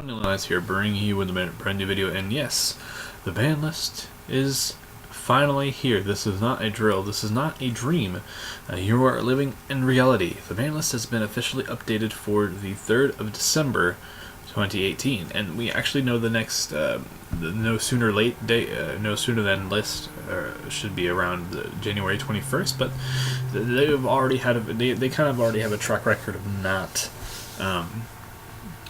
Nice here, bringing you with a brand new video, and yes, the ban list is finally here. This is not a drill, this is not a dream. You are living in reality. The ban list has been officially updated for the 3rd of December 2018, and we actually know the next no sooner than list should be around January 21st, but they've already had they kind of already have a track record of not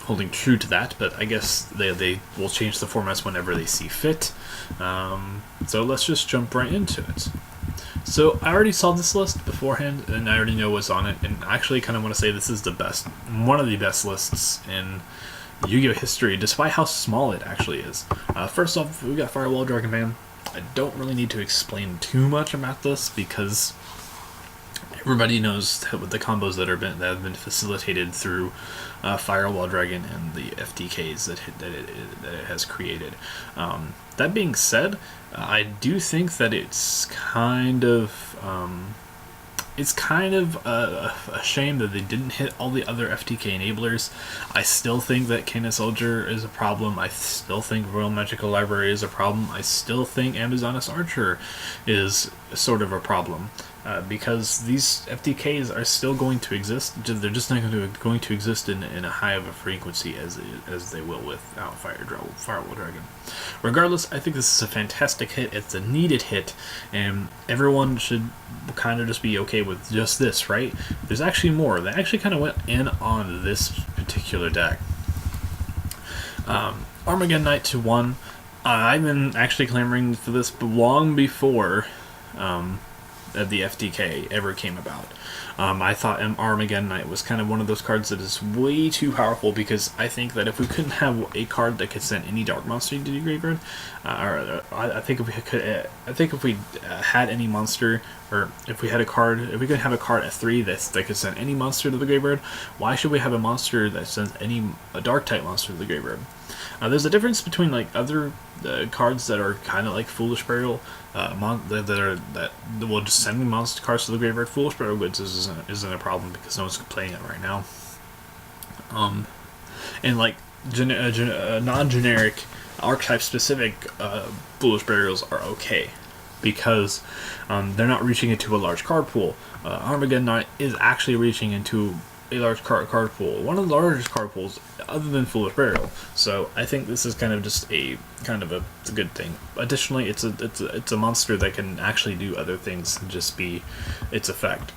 holding true to that, but I guess they will change the formats whenever they see fit. So let's just jump right into it. So I already saw this list beforehand, and I already know what's on it, and I actually kind of want to say this is one of the best lists in Yu-Gi-Oh history, despite how small it actually is. First off, we got Firewall Dragon ban. I don't really need to explain too much about this because everybody knows the combos that have been facilitated through Firewall Dragon and the FTKs that it has created. That being said, I do think that it's kind of a shame that they didn't hit all the other FTK enablers. I still think that Cannon Soldier is a problem. I still think Royal Magical Library is a problem. I still think Amazoness Archer is sort of a problem. Because these FTKs are still going to exist. They're just not going to exist in a high of a frequency as they will without Firewall Dragon. Regardless, I think this is a fantastic hit. It's a needed hit, and everyone should kind of just be okay with just this, right? There's actually more. They actually kind of went in on this particular deck. Armageddon Knight to 1. I've been actually clamoring for this long before the FTK ever came about. I thought Armageddon Knight was kind of one of those cards that is way too powerful, because I think that if we couldn't have a card that could send any dark monster into the graveyard, I think if we had any monster, or if we could have a card at 3 that could send any monster to the graveyard, why should we have a monster that sends a dark type monster to the graveyard? There's a difference between like other cards that are kind of like Foolish Burial, that will just send monster cards to the graveyard. Foolish Burial Goods isn't a problem because no one's playing it right now. And like non-generic archetype specific Foolish Burials are okay, because they're not reaching into a large card pool. Armageddon Knight is actually reaching into a large card pool, one of the largest card pools other than Foolish Burial. So I think this is kind of just a good thing. Additionally, it's a monster that can actually do other things than just be its effect.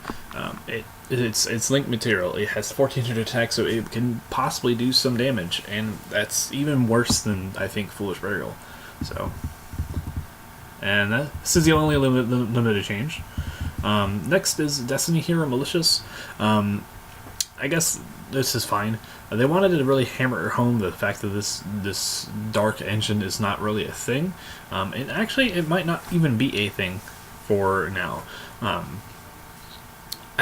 It's link material. It has 1400 attack, so it can possibly do some damage, and that's even worse than I think Foolish Burial. So, and this is the only limited change. Next is Destiny Hero Malicious. I guess this is fine. They wanted to really hammer home the fact that this dark engine is not really a thing. And actually, it might not even be a thing for now. I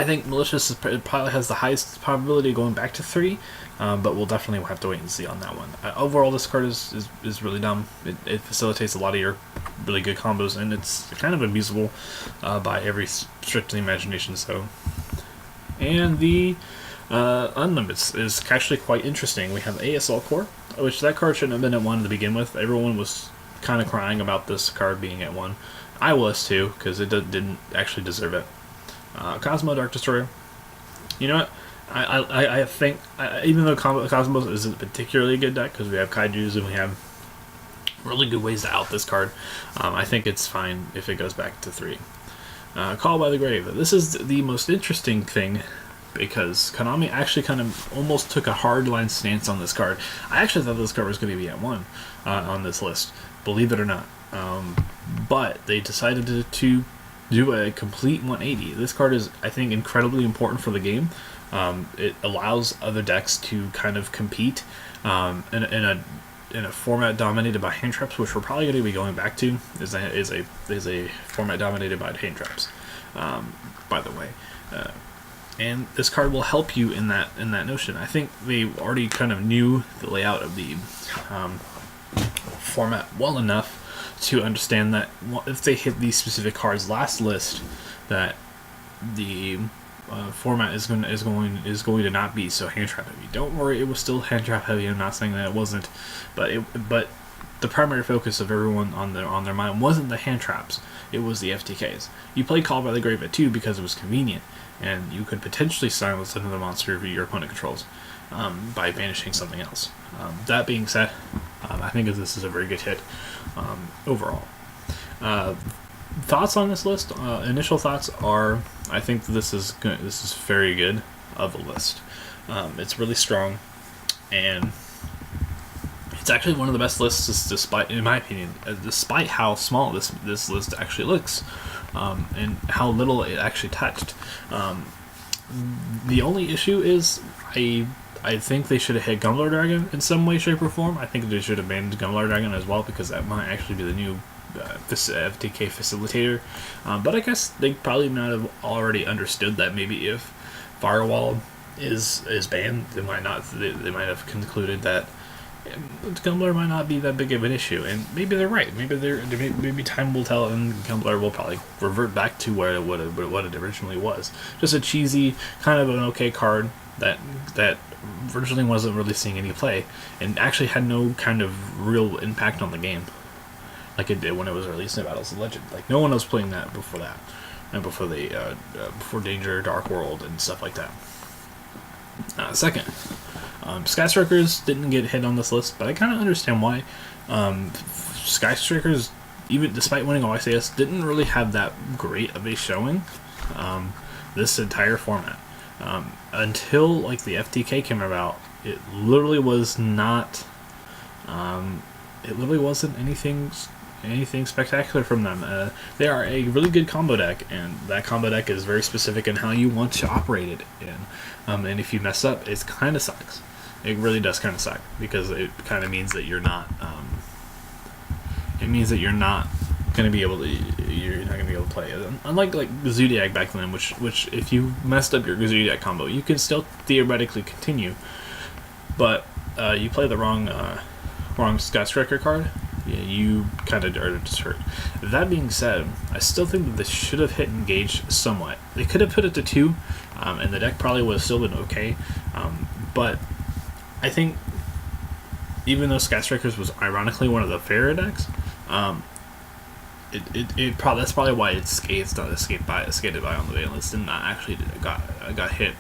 think Malicious probably has the highest probability of going back to 3, but we'll definitely have to wait and see on that one. Overall, this card is really dumb. It facilitates a lot of your really good combos, and it's kind of abusable by every stretch of the imagination. So, and the Unlimits is actually quite interesting. We have ASL Core, which that card shouldn't have been at 1 to begin with. Everyone was kind of crying about this card being at 1. I was too, because it didn't actually deserve it. Cosmo Dark Destroyer. You know what? I think, even though Cosmos isn't a particularly good deck, because we have Kaijus and we have really good ways to out this card, I think it's fine if it goes back to 3. Call by the Grave. This is the most interesting thing, because Konami actually kind of almost took a hardline stance on this card. I actually thought this card was going to be at 1 on this list, believe it or not. But they decided to do a complete 180. This card is, I think, incredibly important for the game. It allows other decks to kind of compete in a format dominated by hand traps, which we're probably going to be going back to. Is a format dominated by hand traps, by the way. And this card will help you in that notion. I think they already kind of knew the layout of the format well enough to understand that if they hit these specific cards last list, that the format is going to not be so hand trap heavy. Don't worry, it was still hand trap heavy. I'm not saying that it wasn't, but the primary focus of everyone on their mind wasn't the hand traps. It was the FTKs. You played Call by the Grave at 2 because it was convenient, and you could potentially silence another monster your opponent controls by banishing something else. That being said, I think this is a very good hit overall. Thoughts on this list? Initial thoughts are, I think this is good. This is very good of a list. It's really strong, and it's actually one of the best lists, despite, in my opinion, despite how small this list actually looks, and how little it actually touched. The only issue is I think they should have hit Firewall Dragon in some way, shape, or form. I think they should have banned Firewall Dragon as well, because that might actually be the new FTK facilitator. But I guess they probably not have already understood that maybe if Firewall is banned, they might have concluded that Gumbler might not be that big of an issue, and maybe they're right. Maybe time will tell, and Gumbler will probably revert back to what it originally was. Just a cheesy, kind of an okay card that originally wasn't really seeing any play, and actually had no kind of real impact on the game, like it did when it was released in Battles of Legend. Like, no one was playing that before that, and before Danger, Dark World, and stuff like that. Second, Skystrikers didn't get hit on this list, but I kind of understand why. Skystrikers, even despite winning OICS, didn't really have that great of a showing this entire format. Until like the FTK came about, it literally was not. It literally wasn't anything spectacular from them. They are a really good combo deck, and that combo deck is very specific in how you want to operate it in. And if you mess up, it kind of sucks. It really does kind of suck, because it kind of means that you're not. It means that you're not going to be able to. You're not going to be able to play it. Unlike like Zodiac back then, which if you messed up your Zodiac combo, you can still theoretically continue, but you play the wrong Skystriker card, yeah, you kind of are deterred. That being said, I still think that this should have hit Engage somewhat. They could have put it to 2, and the deck probably would have still been okay, but I think even though Skystrikers was ironically one of the fairer decks, that's probably why it's skated by on the ban list and not actually got hit.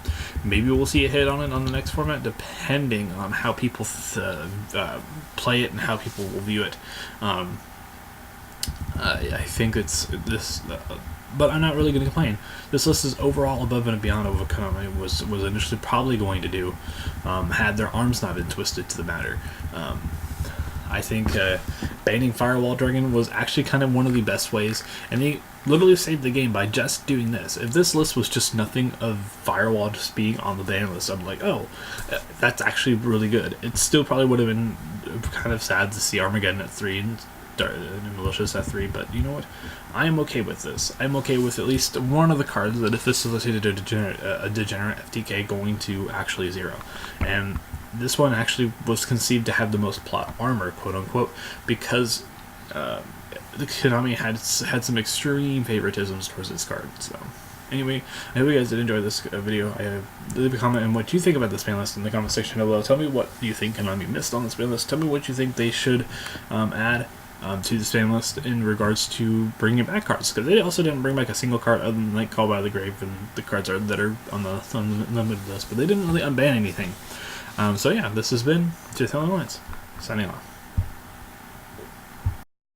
Maybe we'll see a hit on it on the next format, depending on how people play it and how people will view it. I think it's this, but I'm not really going to complain. This list is overall above and beyond what Konami was initially probably going to do, had their arms not been twisted to the matter. I think banning Firewall Dragon was actually kind of one of the best ways, and they literally saved the game by just doing this. If this list was just nothing of Firewall just being on the ban list, I'm like, oh, that's actually really good. It still probably would have been kind of sad to see Armageddon at 3 and Malicious at 3, but you know what? I am okay with this. I'm okay with at least one of the cards that facilitated a degenerate FTK going to actually 0. And this one actually was conceived to have the most plot armor, quote unquote, because the Konami had some extreme favoritisms towards this card. So anyway, I hope you guys did enjoy this video. Leave a comment on what you think about this ban list in the comment section below. Tell me what you think Konami missed on this ban list. Tell me what you think they should add to this ban list in regards to bringing back cards, because they also didn't bring back a single card other than like Call by the Grave and the cards that are on the limited list, but they didn't really unban anything. So yeah, this has been Alliance, signing off.